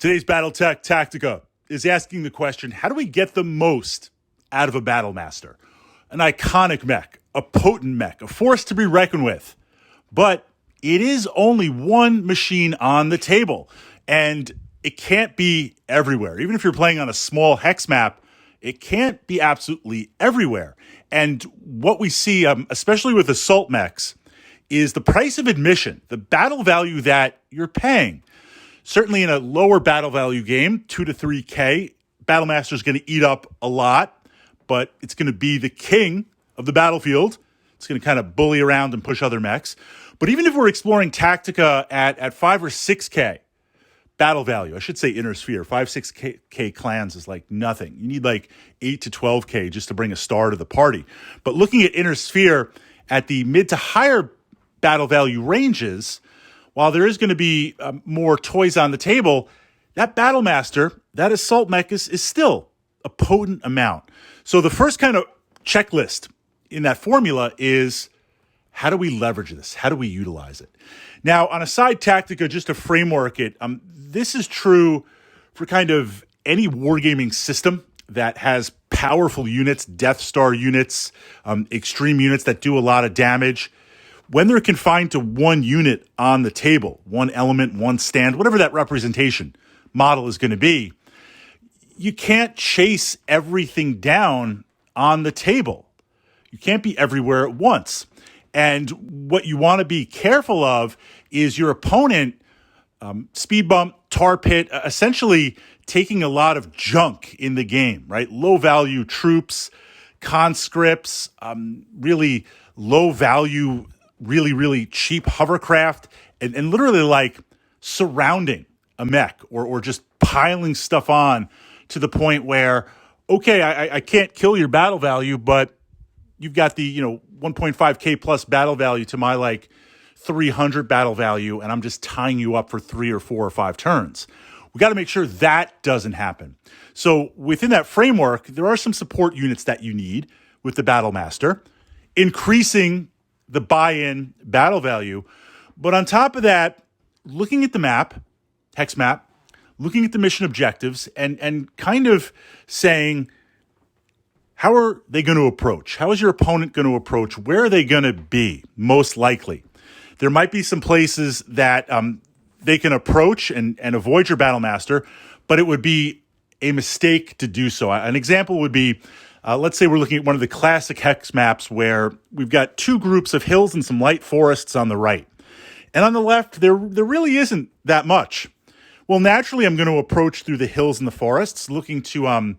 Today's Battletech Tactica is asking the question, how do we get the most out of a Battlemaster? An iconic mech, a potent mech, a force to be reckoned with. But it is only one machine on the table, and it can't be everywhere. Even if you're playing on a small hex map, it can't be absolutely everywhere. And what we see, especially with assault mechs, is the price of admission, the battle value that you're paying. Certainly in a lower battle value game, 2 to 3K, Battlemaster is going to eat up a lot, but it's going to be the king of the battlefield. It's going to kind of bully around and push other mechs. But even if we're exploring Tactica at 5 or 6K battle value, I should say inner sphere, 5, 6K clans is like nothing. You need like 8 to 12K just to bring a star to the party. But looking at inner sphere at the mid to higher battle value ranges, while there is going to be more toys on the table, that Battlemaster, that assault mech is still a potent amount. So the first kind of checklist in that formula is, how do we leverage this? How do we utilize it? Now, on a side Tactica, just to framework it, this is true for kind of any wargaming system that has powerful units, Death Star units, extreme units that do a lot of damage. When they're confined to one unit on the table, one element, one stand, whatever that representation model is going to be, you can't chase everything down on the table. You can't be everywhere at once. And what you want to be careful of is your opponent, speed bump, tar pit, essentially taking a lot of junk in the game, right? Low value troops, conscripts, really low value, really cheap hovercraft, and literally like surrounding a mech or just piling stuff on to the point where, okay, I can't kill your battle value, but you've got the, 1.5K plus battle value to my like 300 battle value, and I'm just tying you up for 3 or 4 or 5 turns. We got to make sure that doesn't happen. So within that framework, there are some support units that you need with the Battlemaster, increasing the buy-in battle value. But on top of that, looking at the map, hex map, looking at the mission objectives, and kind of saying, how are they going to approach? How is your opponent going to approach? Where are they going to be most likely? There might be some places that they can approach and avoid your Battlemaster, but it would be a mistake to do so. An example would be, let's say we're looking at one of the classic hex maps where we've got 2 groups of hills and some light forests on the right. And on the left, there really isn't that much. Well, naturally, I'm going to approach through the hills and the forests, looking to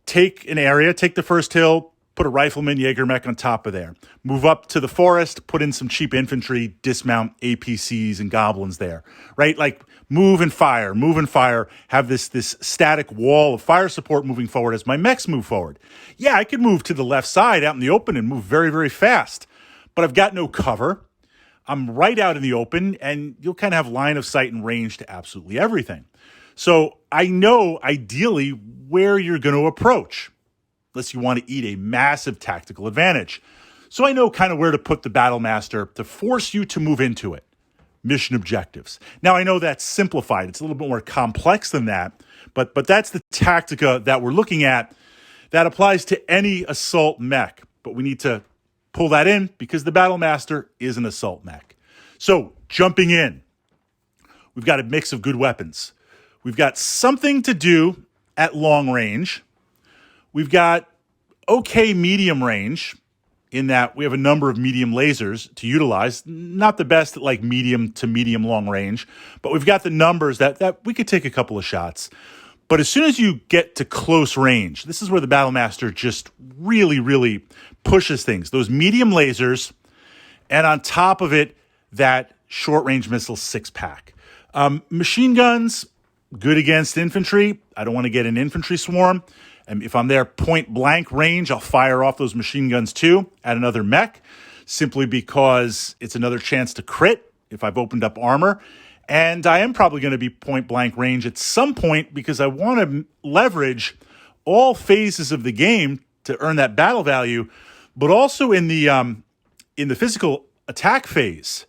take an area, take the first hill, put a rifleman, Jaeger mech on top of there. Move up to the forest, put in some cheap infantry, dismount APCs and goblins there, right? Like move and fire, have this static wall of fire support moving forward as my mechs move forward. Yeah, I could move to the left side out in the open and move very, very fast, but I've got no cover. I'm right out in the open, and you'll kind of have line of sight and range to absolutely everything. So I know ideally where you're going to approach, unless you want to eat a massive tactical advantage. So I know kind of where to put the Battlemaster to force you to move into it. Mission objectives. Now I know that's simplified. It's a little bit more complex than that, but that's the Tactica that we're looking at that applies to any assault mech. But we need to pull that in because the Battlemaster is an assault mech. So jumping in, we've got a mix of good weapons. We've got something to do at long range. We've got okay medium range in that we have a number of medium lasers to utilize. Not the best at like medium to medium long range, but we've got the numbers that we could take a couple of shots. But as soon as you get to close range, this is where the Battlemaster just really pushes things. Those medium lasers, and on top of it, that short-range missile 6-pack. Machine guns, good against infantry. I don't want to get an infantry swarm. And if I'm there point blank range, I'll fire off those machine guns too at another mech, simply because it's another chance to crit if I've opened up armor. And I am probably going to be point blank range at some point because I want to leverage all phases of the game to earn that battle value, but also in the physical attack phase,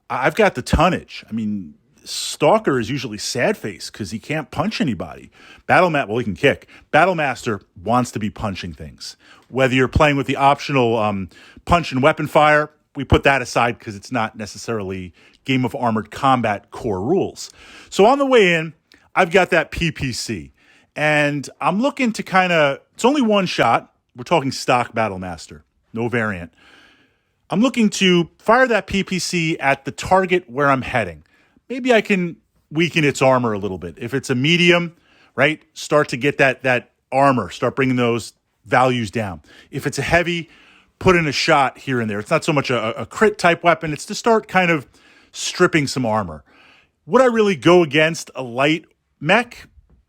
I've got the tonnage. I mean, Stalker is usually sad face because he can't punch anybody. Well, he can kick. Battlemaster wants to be punching things. Whether you're playing with the optional punch and weapon fire, we put that aside because it's not necessarily Game of Armored Combat core rules. So on the way in, I've got that PPC. And I'm looking to it's only one shot. We're talking stock Battlemaster, no variant. I'm looking to fire that PPC at the target where I'm heading. Maybe I can weaken its armor a little bit. If it's a medium, right, start to get that armor, start bringing those values down. If it's a heavy, put in a shot here and there. It's not so much a crit type weapon. It's to start kind of stripping some armor. Would I really go against a light mech?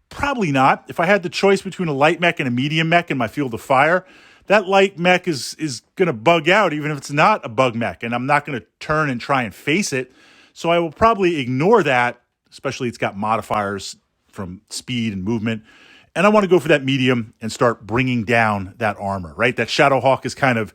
Probably not. If I had the choice between a light mech and a medium mech in my field of fire, that light mech is going to bug out even if it's not a bug mech, and I'm not going to turn and try and face it. So I will probably ignore that, especially it's got modifiers from speed and movement. And I want to go for that medium and start bringing down that armor, right? That Shadowhawk is kind of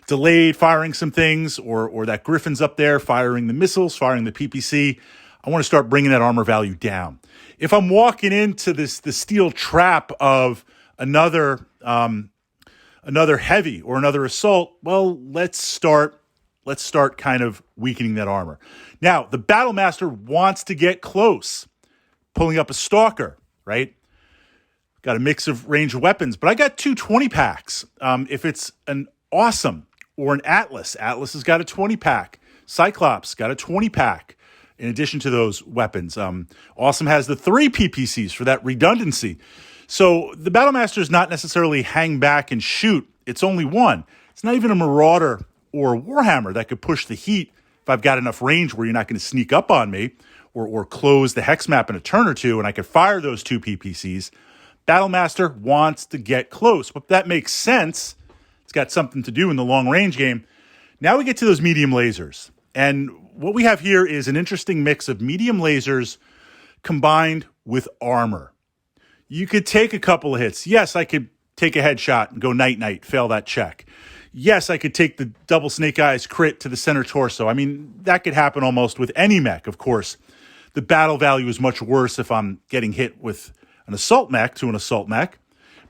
delayed firing some things, or that Griffin's up there firing the missiles, firing the PPC. I want to start bringing that armor value down. If I'm walking into the steel trap of another heavy or another assault, well, let's start kind of weakening that armor. Now, the Battlemaster wants to get close, pulling up a Stalker, right? Got a mix of range of weapons, but I got two 20 packs. If it's an Awesome or an Atlas has got a 20 pack. Cyclops got a 20 pack. In addition to those weapons, Awesome has the 3 PPCs for that redundancy. So the Battlemaster is not necessarily hang back and shoot. It's only one. It's not even a Marauder or a Warhammer that could push the heat if I've got enough range where you're not going to sneak up on me or close the hex map in a turn or two, and I could fire those 2 PPCs. Battlemaster wants to get close, but that makes sense. It's got something to do in the long range game. Now we get to those medium lasers. And what we have here is an interesting mix of medium lasers combined with armor. You could take a couple of hits. Yes, I could take a headshot and go night-night, fail that check. Yes, I could take the double snake eyes crit to the center torso. I mean, that could happen almost with any mech, of course. The battle value is much worse if I'm getting hit with an assault mech to an assault mech.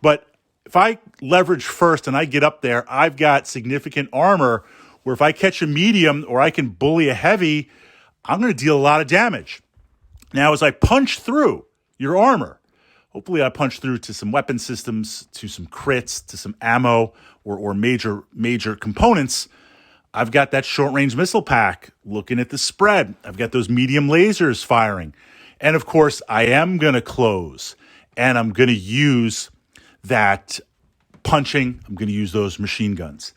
But if I leverage first and I get up there, I've got significant armor where if I catch a medium or I can bully a heavy, I'm going to deal a lot of damage. Now, as I punch through your armor, hopefully I punch through to some weapon systems, to some crits, to some ammo or major components. I've got that short-range missile pack looking at the spread. I've got those medium lasers firing. And, of course, I am going to close, and I'm going to use that punching. I'm going to use those machine guns.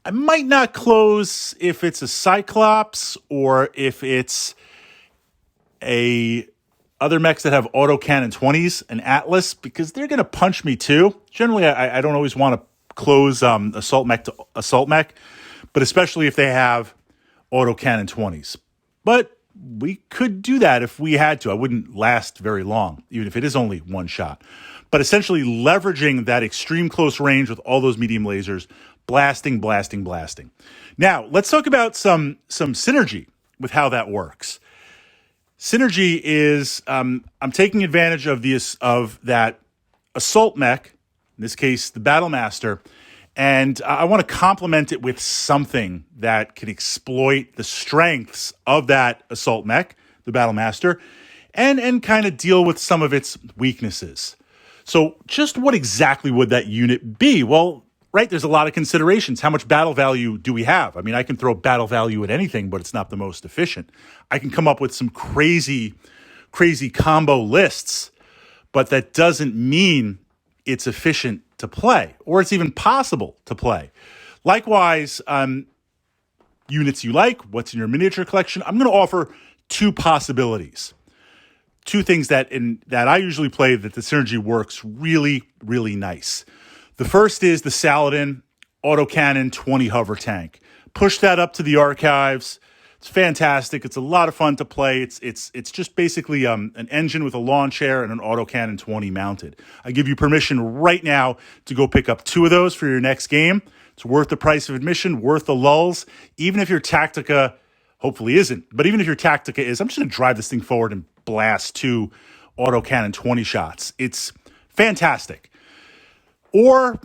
I might not close if it's a Cyclops or if it's other mechs that have autocannon 20s, an Atlas, because they're going to punch me too. Generally, I don't always want to close assault mech to assault mech, but especially if they have autocannon 20s. But we could do that if we had to. I wouldn't last very long, even if it is only one shot. But essentially leveraging that extreme close range with all those medium lasers, blasting. Now, let's talk about some synergy with how that works. Synergy is I'm taking advantage of that assault mech, in this case, the Battlemaster, and I want to complement it with something that can exploit the strengths of that assault mech, the Battlemaster, and kind of deal with some of its weaknesses. So just what exactly would that unit be? Well, right, there's a lot of considerations. How much battle value do we have? I mean, I can throw battle value at anything, but it's not the most efficient. I can come up with some crazy combo lists, but that doesn't mean it's efficient to play, or it's even possible to play. Likewise, units you like, what's in your miniature collection, I'm going to offer 2 possibilities. 2 things that I usually play that the synergy works really, really nice. The first is the Saladin autocannon 20 hover tank. Push that up to the archives. It's fantastic. It's a lot of fun to play. It's just basically an engine with a lawn chair and an autocannon 20 mounted. I give you permission right now to go pick up 2 of those for your next game. It's worth the price of admission, worth the lulls. Even if your Tactica hopefully isn't. But even if your Tactica is, I'm just going to drive this thing forward and blast 2 autocannon 20 shots. It's fantastic. Or,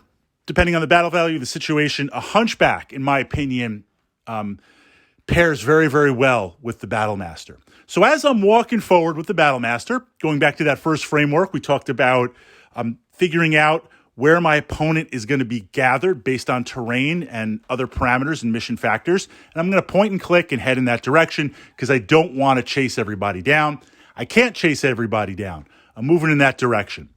depending on the battle value of the situation, a hunchback, in my opinion, pairs very, very well with the Battlemaster. So as I'm walking forward with the Battlemaster, going back to that first framework, we talked about figuring out where my opponent is going to be gathered based on terrain and other parameters and mission factors. And I'm going to point and click and head in that direction because I don't want to chase everybody down. I can't chase everybody down. I'm moving in that direction.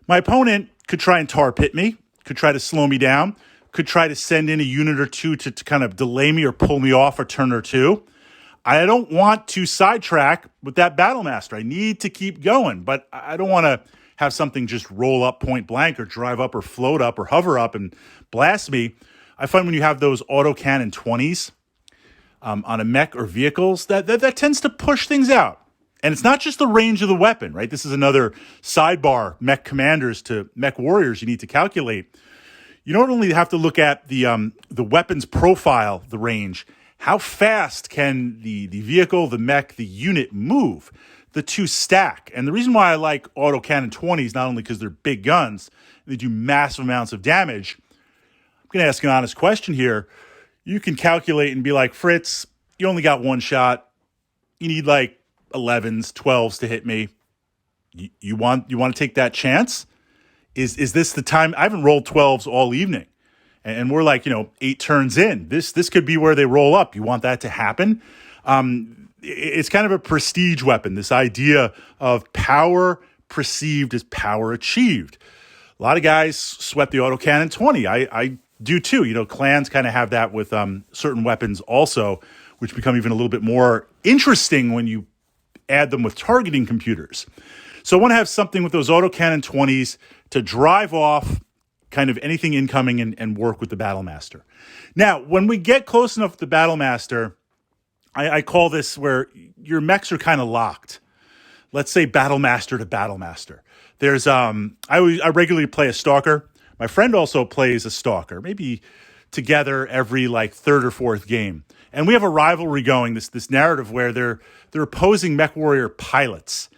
My opponent could try and tar pit me, could try to slow me down, could try to send in a unit or two to kind of delay me or pull me off a turn or two. I don't want to sidetrack with that Battlemaster. I need to keep going, but I don't want to have something just roll up point blank or drive up or float up or hover up and blast me. I find when you have those autocannon 20s on a mech or vehicles, that tends to push things out. And it's not just the range of the weapon, right? This is another sidebar mech commanders to mech warriors you need to calculate. You don't only have to look at the weapon's profile, the range. How fast can the vehicle, the mech, the unit move? The two stack. And the reason why I like autocannon 20s, not only because they're big guns, they do massive amounts of damage. I'm going to ask an honest question here. You can calculate and be like, Fritz, you only got one shot. You need like 11s, 12s to hit me. You want to take that chance? Is this the time? I haven't rolled 12s all evening. And we're like, 8 turns in. This could be where they roll up. You want that to happen? It's kind of a prestige weapon, this idea of power perceived as power achieved. A lot of guys sweat the autocannon 20. I do too. Clans kind of have that with certain weapons also, which become even a little bit more interesting when you add them with targeting computers. So I want to have something with those autocannon 20s to drive off kind of anything incoming and work with the Battlemaster. Now, when we get close enough to the Battlemaster, I call this where your mechs are kind of locked. Let's say Battlemaster to Battlemaster. There's I regularly play a Stalker. My friend also plays a Stalker, maybe together every like third or fourth game. And we have a rivalry going, this narrative where they're opposing mech warrior pilots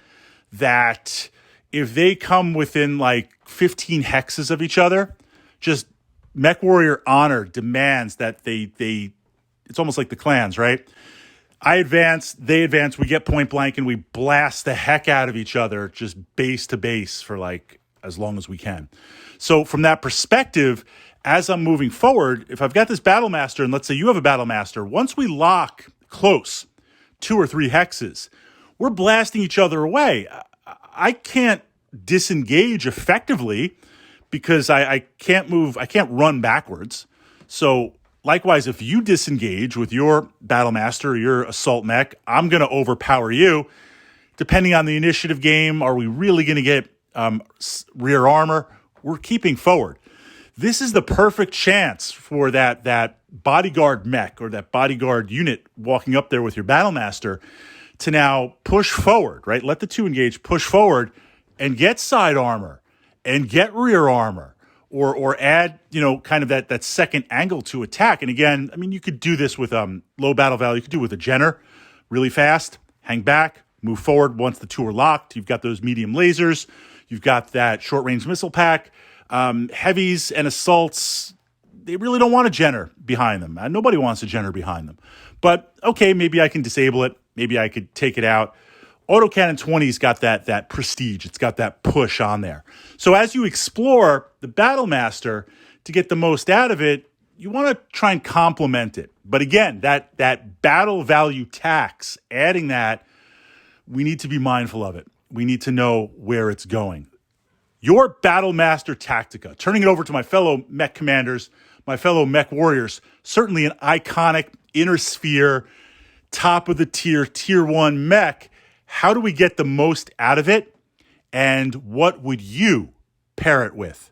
that if they come within like 15 hexes of each other, just mech warrior honor demands that they it's almost like the clans, right? I advance, they advance, we get point blank, and we blast the heck out of each other just base to base for like as long as we can. So from that perspective, as I'm moving forward, if I've got this Battlemaster, and let's say you have a Battlemaster, once we lock close 2 or 3 hexes, we're blasting each other away. I can't disengage effectively because I can't move, I can't run backwards. So likewise, if you disengage with your Battlemaster or your assault mech, I'm going to overpower you. Depending on the initiative game, are we really going to get rear armor? We're keeping forward. This is the perfect chance for that bodyguard mech or that bodyguard unit walking up there with your Battlemaster to now push forward, right? Let the 2 engage, push forward, and get side armor and get rear armor. Or add, kind of that second angle to attack. And again, I mean, you could do this with low battle value. You could do it with a Jenner really fast, hang back, move forward once the 2 are locked. You've got those medium lasers. You've got that short-range missile pack. Heavies and assaults, they really don't want a Jenner behind them. Nobody wants a Jenner behind them. But, okay, maybe I can disable it. Maybe I could take it out. Autocannon 20's got that prestige. It's got that push on there. So as you explore the Battlemaster, to get the most out of it, you want to try and complement it. But again, that battle value tax, adding that, we need to be mindful of it. We need to know where it's going. Your Battlemaster Tactica, turning it over to my fellow mech commanders, my fellow mech warriors, certainly an iconic inner sphere, top of the tier 1 mech. How do we get the most out of it? And what would you pair it with?